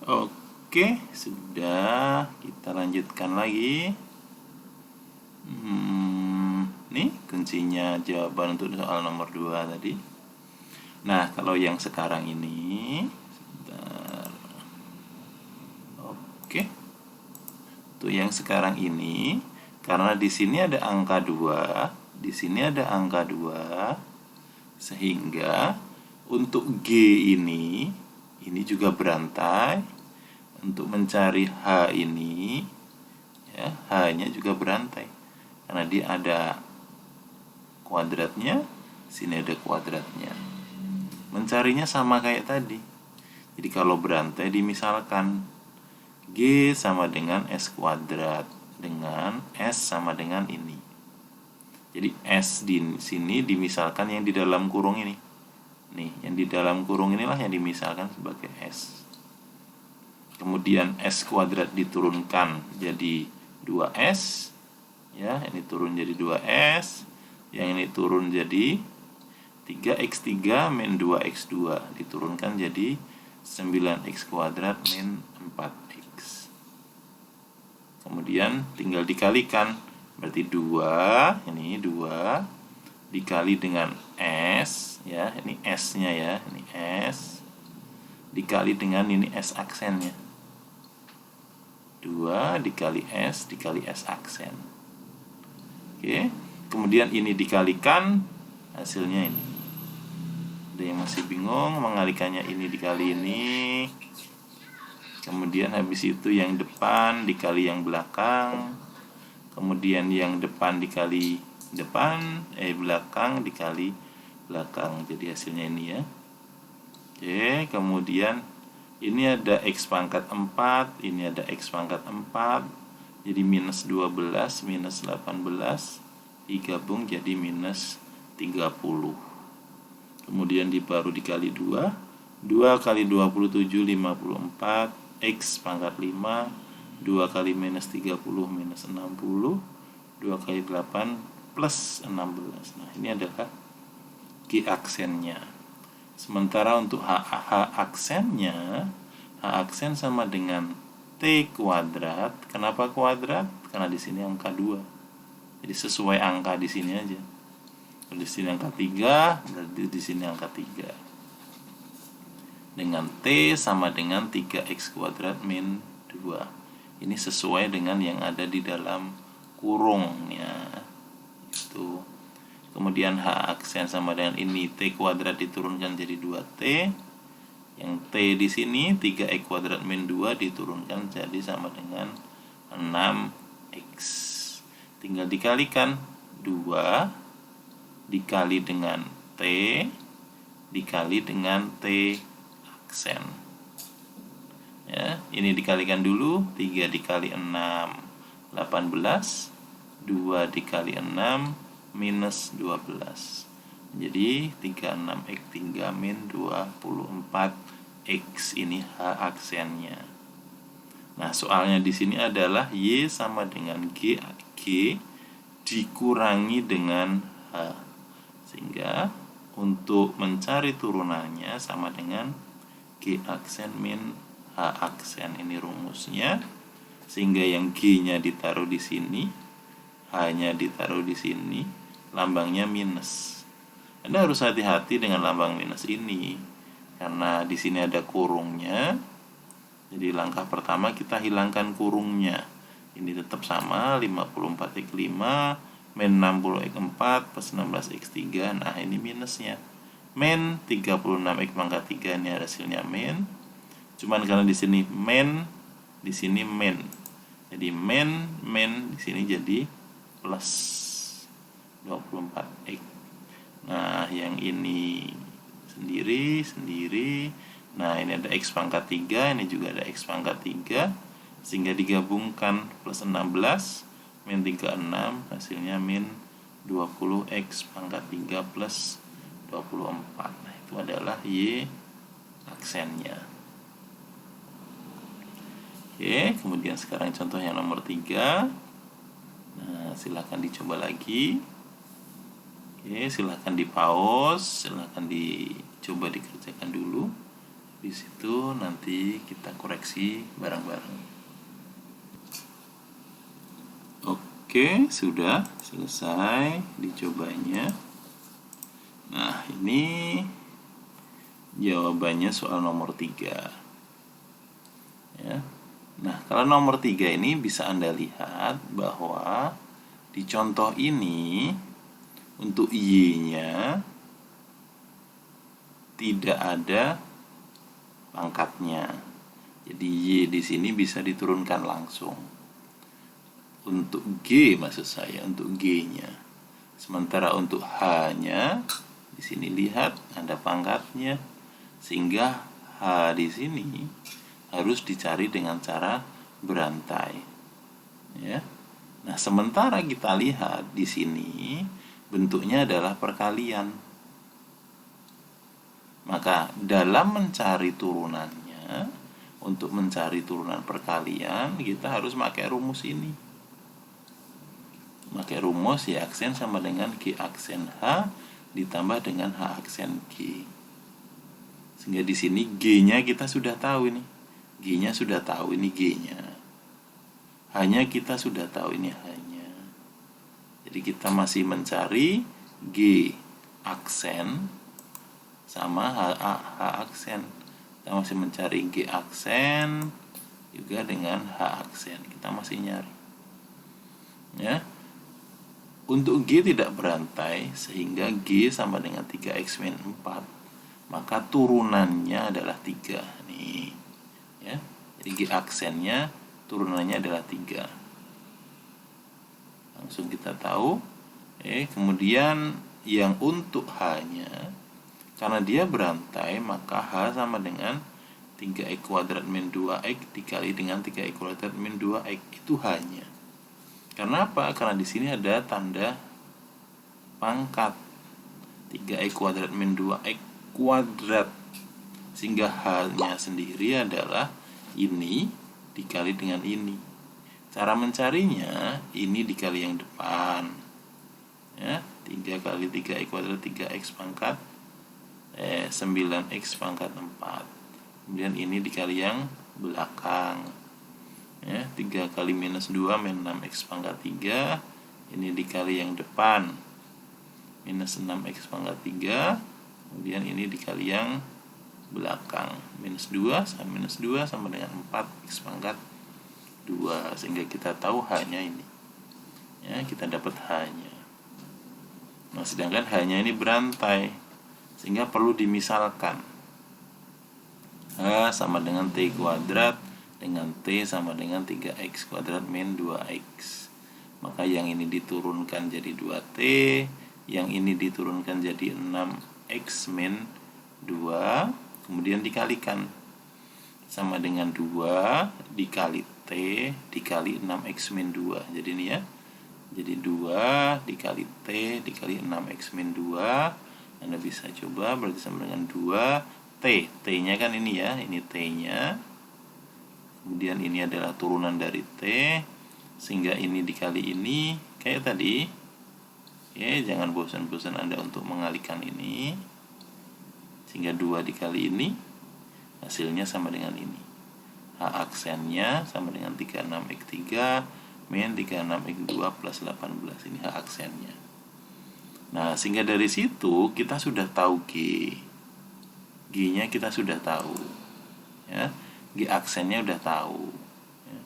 Oke, sudah. Kita lanjutkan lagi. Nih kuncinya jawaban untuk soal nomor 2 tadi. Nah, kalau yang sekarang ini, sebentar. Oke. Untuk yang sekarang ini, karena di sini ada angka 2, di sini ada angka 2, sehingga untuk G ini juga berantai. Untuk mencari H ini, ya, H-nya juga berantai. Karena dia ada kuadratnya, sini ada kuadratnya. Mencarinya sama kayak tadi. Jadi kalau berantai dimisalkan G sama dengan S kuadrat dengan S sama dengan ini. Jadi S di sini dimisalkan yang di dalam kurung ini. Nih, yang di dalam kurung inilah yang dimisalkan sebagai S. Kemudian S kuadrat diturunkan jadi 2S. Ya, ini turun jadi 2S. Yang ini turun jadi 3x3 min 2x2. Diturunkan jadi 9x kuadrat min 4x. Kemudian tinggal dikalikan. Berarti 2, ini 2 dikali dengan S, ya, ini S-nya ya, ini S dikali dengan ini S aksennya. 2 dikali S aksen. Oke, kemudian ini dikalikan, hasilnya ini. Ada yang masih bingung mengalikannya ini dikali ini. Kemudian habis itu yang depan dikali yang belakang. Kemudian yang depan dikali depan, belakang dikali belakang. Jadi hasilnya ini ya. Oke, kemudian ini ada X pangkat 4, ini ada X pangkat 4. Jadi minus 12, minus 18 digabung jadi minus 30. Kemudian baru dikali 2. 2 kali 27, 54. X pangkat 5. 2 kali minus 30, minus 60. 2 kali 8, plus 16. Nah, ini adalah G aksennya. Sementara untuk H aksennya, H aksen sama dengan T kuadrat. Kenapa kuadrat? Karena di sini angka 2. Jadi sesuai angka di sini aja. Kalau di sini angka 3, berarti di sini angka 3. Dengan T sama dengan 3x kuadrat min 2. Ini sesuai dengan yang ada di dalam kurungnya. Itu. Kemudian H aksen sama dengan ini, T kuadrat diturunkan jadi 2T. Yang T di sini 3x kuadrat min 2 diturunkan jadi sama dengan 6x. Tinggal dikalikan 2 dikali dengan T dikali dengan T aksen. Ya, ini dikalikan dulu, 3 dikali 6 18, 2 dikali 6 minus 12. Jadi 36x3 min 24x, ini H aksennya. Nah, soalnya di sini adalah Y sama dengan G dikurangi dengan H. Sehingga untuk mencari turunannya sama dengan G aksen min H aksen, ini rumusnya. Sehingga yang G-nya ditaruh di sini, H-nya ditaruh di sini, lambangnya minus. Anda harus hati-hati dengan lambang minus ini karena di sini ada kurungnya. Jadi langkah pertama kita hilangkan kurungnya. Ini tetap sama 54x5 min 60x4 plus 16x3. Nah, ini minusnya. Min 36x pangkat 3, ini hasilnya min. Cuman karena di sini min, di sini min. Jadi min di sini jadi plus 24x. Nah, yang ini sendiri. Nah, ini ada x pangkat 3, ini juga ada x pangkat 3. Sehingga digabungkan plus 16 min 36, hasilnya min 20x pangkat 3 plus 24. Nah, itu adalah Y aksennya. Oke, kemudian sekarang contoh yang nomor 3. Nah, silahkan dicoba lagi. Oke, silahkan di pause, silahkan dicoba dikerjakan dulu. Di situ nanti kita koreksi bareng-bareng. Oke, sudah selesai dicobanya. Nah, ini jawabannya soal nomor 3. Ya. Nah, kalau nomor 3 ini bisa Anda lihat bahwa di contoh ini untuk Y-nya tidak ada pangkatnya. Jadi Y di sini bisa diturunkan langsung. Untuk G maksud saya, untuk G-nya. Sementara untuk H-nya di sini lihat ada pangkatnya. Sehingga H di sini harus dicari dengan cara berantai. Ya. Nah, sementara kita lihat di sini bentuknya adalah perkalian. Maka dalam mencari turunannya, untuk mencari turunan perkalian, kita harus pakai rumus ini. Pakai rumus Y aksen sama dengan G aksen H ditambah dengan H aksen G. Sehingga di sini G-nya kita sudah tahu ini. G-nya sudah tahu ini G-nya. H-nya kita sudah tahu ini H-nya. Jadi kita masih mencari G aksen sama H aksen. Kita masih mencari G aksen juga dengan H aksen. Kita masih nyari. Ya. Untuk G tidak berantai sehingga G sama dengan 3x min 4. Maka turunannya adalah 3 nih. Ya. Jadi G aksennya turunannya adalah 3. Langsung kita tahu. Kemudian yang untuk H-nya, karena dia berantai, maka H sama dengan 3x kuadrat min 2x dikali dengan 3x kuadrat min 2x. Itu H-nya. Karena apa? Karena di sini ada tanda pangkat 3x kuadrat min 2x kuadrat. Sehingga H-nya sendiri adalah ini dikali dengan ini. Cara mencarinya, ini dikali yang depan. Ya, 3 kali 3x kuadrat 3x pangkat 9x pangkat 4. Kemudian ini dikali yang belakang. Ya, 3 kali minus 2 min 6x pangkat 3. Ini dikali yang depan. Minus 6x pangkat 3. Kemudian ini dikali yang belakang. Minus 2 sama dengan 4x pangkat 2. Sehingga kita tahu H-nya ini. Ya, kita dapat H-nya. Nah, sedangkan H-nya ini berantai. Sehingga perlu dimisalkan. H sama dengan T kuadrat dengan T sama dengan 3x kuadrat min 2x. Maka yang ini diturunkan jadi 2T, yang ini diturunkan jadi 6x min 2, kemudian dikalikan. Sama dengan 2 dikali T dikali 6x min 2. Jadi ini ya. Jadi 2 dikali T dikali 6x min 2. Anda bisa coba, berarti sama dengan 2 T. T-nya kan ini ya, ini T-nya. Kemudian ini adalah turunan dari T. Sehingga ini dikali ini, kayak tadi. Oke, jangan bosan-bosan Anda untuk mengalihkan ini. Sehingga 2 dikali ini, hasilnya sama dengan ini. H aksennya sama dengan 36x3 min 36x2 plus 18. Ini H aksennya. Nah, sehingga dari situ kita sudah tahu G. G-nya kita sudah tahu. Ya. G aksennya udah tahu. Ya.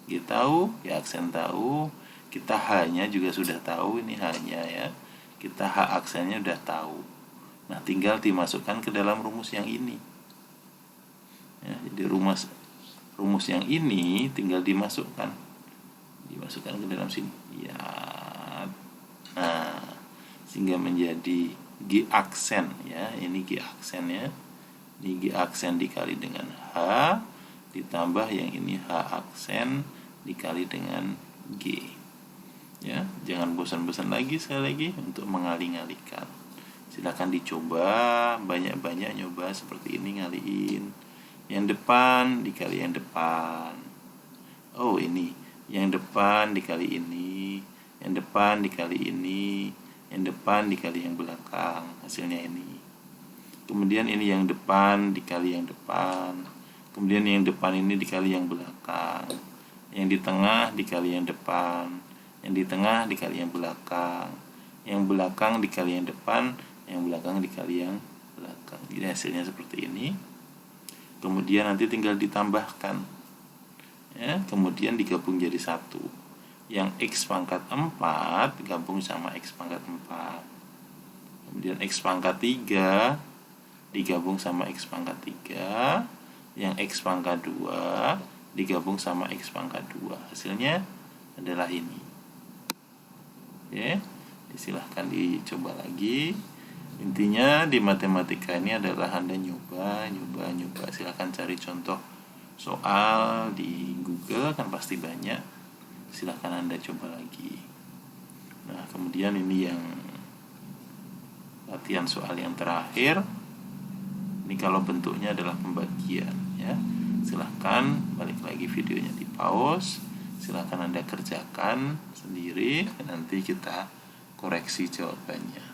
G tahu, G aksen tahu. Kita H-nya juga sudah tahu, ini H-nya ya. Kita H aksennya udah tahu. Nah, tinggal dimasukkan ke dalam rumus yang ini. Ya, jadi rumus yang ini tinggal dimasukkan ke dalam sini. Ya. Nah, sehingga menjadi G aksen ya, ini G aksen ya. Ini G aksen dikali dengan H ditambah yang ini H aksen dikali dengan G. Ya, jangan bosan-bosan lagi sekali lagi untuk mengalih-alihkan. Silakan dicoba, banyak-banyak nyoba seperti ini ngalihin. Yang depan dikali yang depan. Oh, ini yang depan dikali ini, yang depan dikali ini, yang depan dikali yang belakang, hasilnya ini. kemudian ini yang depan dikali yang depan, kemudian yang depan ini dikali yang belakang, yang di tengah dikali yang depan, yang di tengah dikali yang belakang dikali yang depan, yang belakang dikali yang belakang. Jadi hasilnya seperti ini. Kemudian nanti tinggal ditambahkan, ya, kemudian digabung jadi 1. Yang X pangkat 4 gabung sama X pangkat 4. Kemudian X pangkat 3 digabung sama X pangkat 3. Yang X pangkat 2 digabung sama X pangkat 2. Hasilnya adalah ini. Oke, silahkan dicoba lagi. Intinya di matematika ini adalah Anda nyoba. Silahkan cari contoh soal di Google, kan pasti banyak. Silahkan Anda coba lagi. Nah, kemudian ini yang latihan soal yang terakhir. Ini kalau bentuknya adalah pembagian, ya. Silahkan balik lagi videonya, di pause. Silahkan Anda kerjakan sendiri, nanti kita koreksi jawabannya.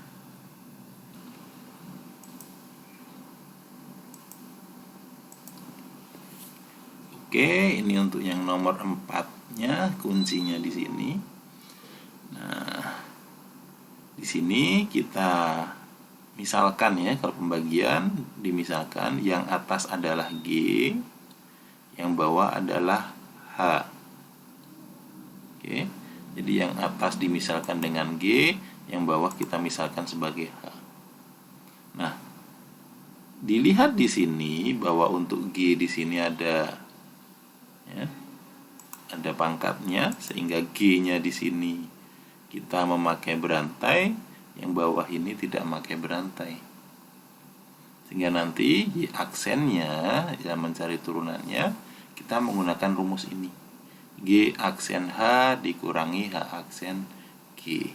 Oke, ini untuk yang nomor 4-nya, kuncinya di sini. Nah, di sini kita misalkan, ya, kalau pembagian dimisalkan yang atas adalah G, yang bawah adalah H. Oke, jadi yang atas dimisalkan dengan G, yang bawah kita misalkan sebagai H. Nah, dilihat di sini bahwa untuk G di sini ada, ya, ada pangkatnya, sehingga G-nya di sini kita memakai berantai, yang bawah ini tidak memakai berantai. Sehingga nanti di aksennya, ya, mencari turunannya, kita menggunakan rumus ini. G aksen H dikurangi H aksen G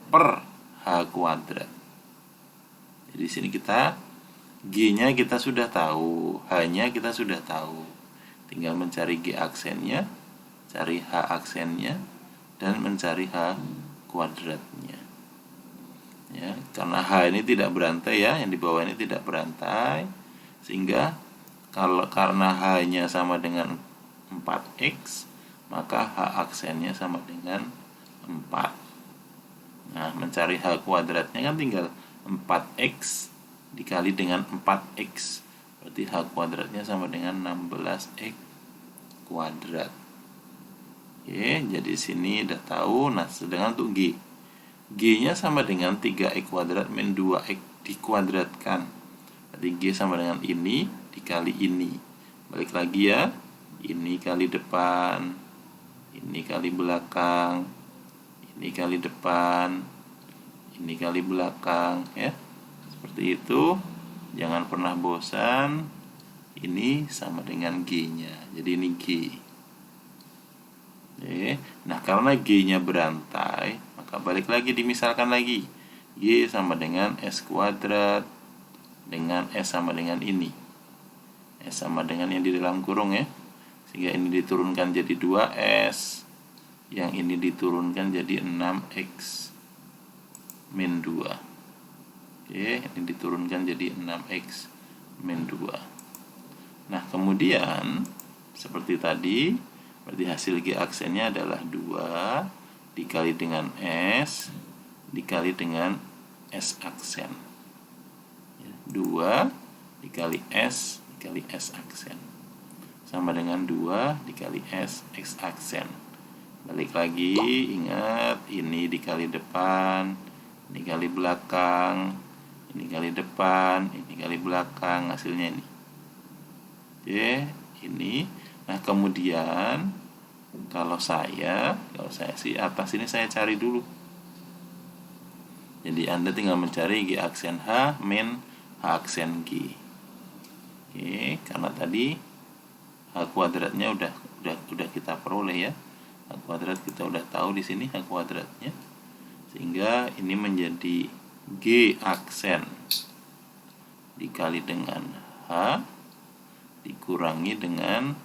per H kuadrat. Jadi di sini kita G-nya kita sudah tahu, H-nya kita sudah tahu. Tinggal mencari G aksennya, cari H aksennya, dan mencari H kuadratnya. Ya, karena H ini tidak berantai, ya, yang di bawah ini tidak berantai, sehingga karena H-nya sama dengan 4X, maka H aksennya sama dengan 4. Nah, mencari H kuadratnya kan tinggal 4X dikali dengan 4X. Berarti H kuadratnya sama dengan 16X kuadrat. Oke, jadi sini udah tahu. Nah, sedangkan untuk G, G-nya sama dengan 3X kuadrat min 2X dikuadratkan. Berarti G sama dengan ini dikali ini. Balik lagi, ya, ini kali depan, ini kali belakang, ini kali depan, ini kali belakang, ya. Seperti itu. Jangan pernah bosan. Ini sama dengan G-nya. Jadi ini G. Oke. Nah, karena G-nya berantai, maka balik lagi dimisalkan lagi. G sama dengan S kuadrat dengan S sama dengan ini. S sama dengan yang di dalam kurung, ya. Sehingga ini diturunkan jadi 2S. Yang ini diturunkan jadi 6X min 2. Oke, ini diturunkan jadi 6X min 2. Nah, kemudian seperti tadi, berarti hasil G aksennya adalah 2 dikali dengan S dikali dengan S aksen. 2 dikali S dikali S aksen sama dengan 2 dikali S X aksen. Balik lagi, ingat, ini dikali depan, ini kali belakang, ini kali depan, ini kali belakang, hasilnya ini. Oke, ini. Nah, kemudian kalau saya sih atas ini saya cari dulu. Jadi Anda tinggal mencari G aksen H min H aksen G. Oke, karena tadi H kuadratnya udah kita peroleh, ya. H kuadrat kita udah tahu di sini H kuadratnya. Sehingga ini menjadi G aksen dikali dengan H dikurangi dengan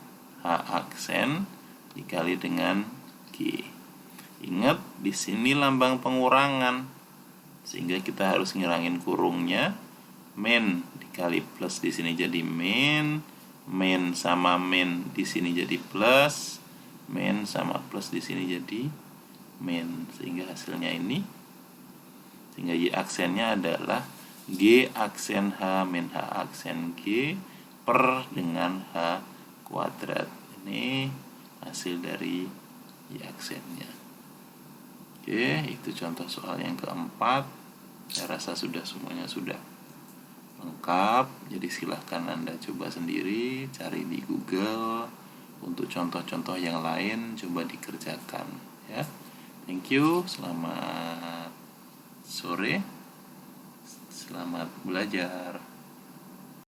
H aksen dikali dengan G. Ingat, di sini lambang pengurangan, sehingga kita harus ngilangin kurungnya, min dikali plus di sini jadi min, min sama min di sini jadi plus, min sama plus di sini jadi min, sehingga hasilnya ini, sehingga Y aksennya adalah G aksen H min H aksen G per dengan H kuadrat. Ini hasil dari Y aksennya. Oke, itu contoh soal yang keempat. Saya rasa semuanya sudah lengkap. Jadi silahkan Anda coba sendiri, cari di Google. Untuk contoh-contoh yang lain coba dikerjakan ya. Thank you, selamat sore. Selamat belajar.